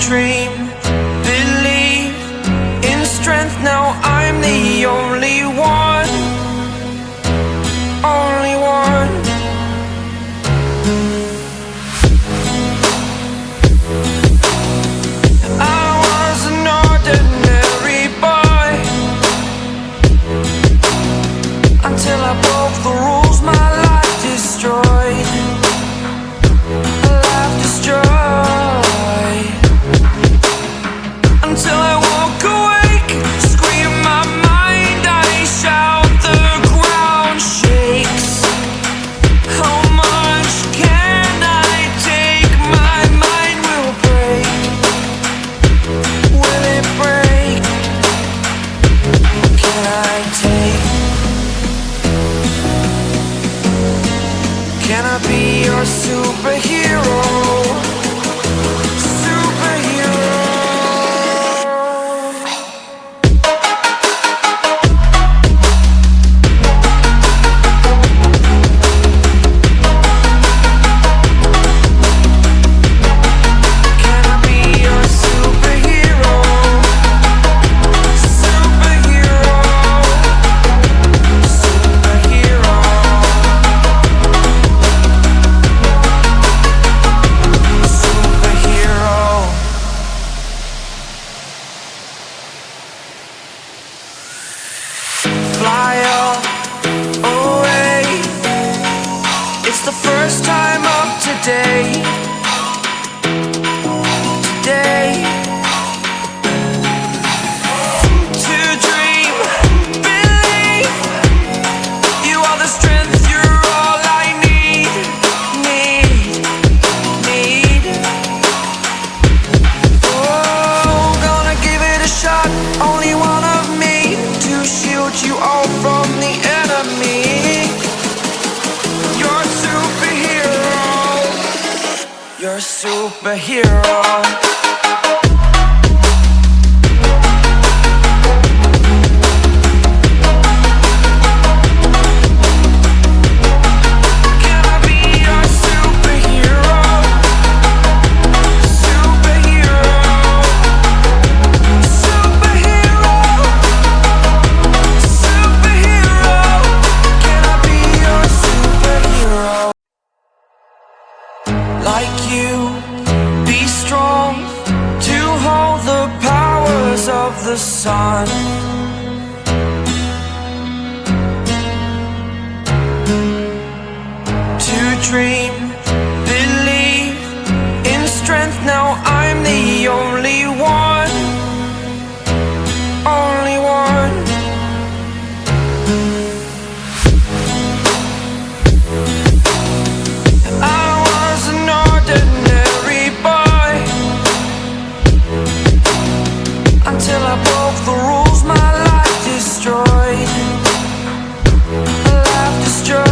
dream, believe in strength. Now I'm the only one, only one. I was an ordinary boy until I broke the rules. My life destroyed, life destroyed. Until I walk awake, scream my mind, I shout, the ground shakes. How much can I take? My mind will break. Will it break? Can I take? Can I be your superhero? It's the first time of today, today. To dream, believe, you are the strength, you're all I need, need. Oh, gonna give it a shot, only one of me, to shield you all from the enemy. You're a superhero. Can I be your superhero? Superhero. Superhero. Superhero. Can I be your superhero? Like you, be strong to hold the powers of the sun. To dream, believe in strength. Now I'm the only one, only one. Until I broke the rules, my life destroyed, life destroyed.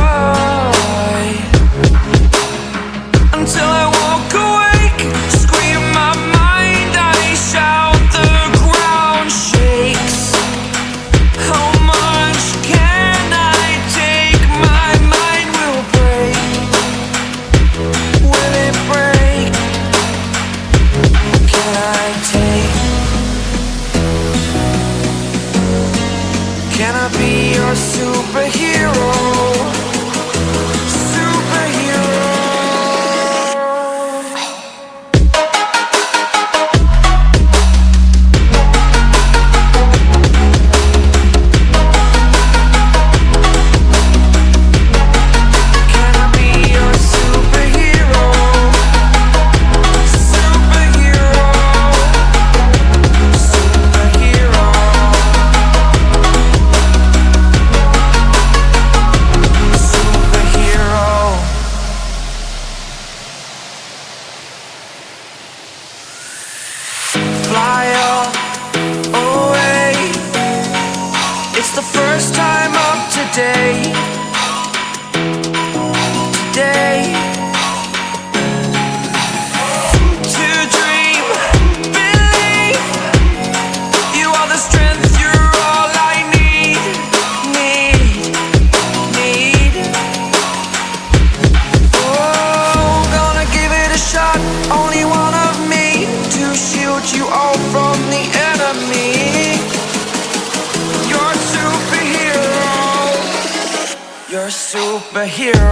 superhero.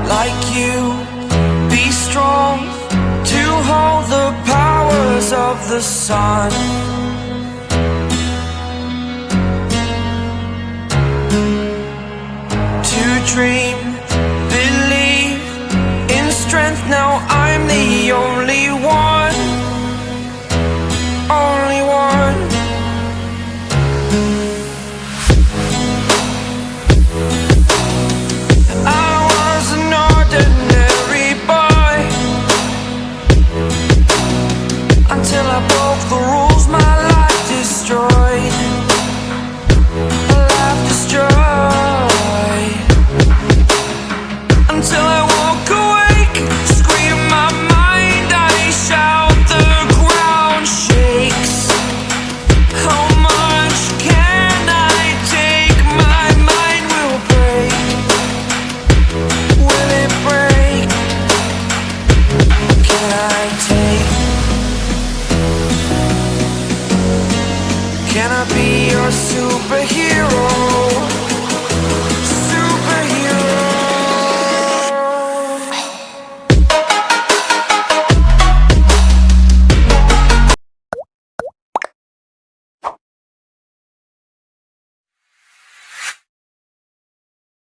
Like you, be strong to hold the powers of the sun. To dream, believe in strength. Now I'm the only one, only one. Until I broke the rules, my life destroyed. Life destroyed. Until I walk awake, scream my mind, I shout, the ground shakes. How much can I take? My mind will break. Will it break? Can I take? Can I be your superhero?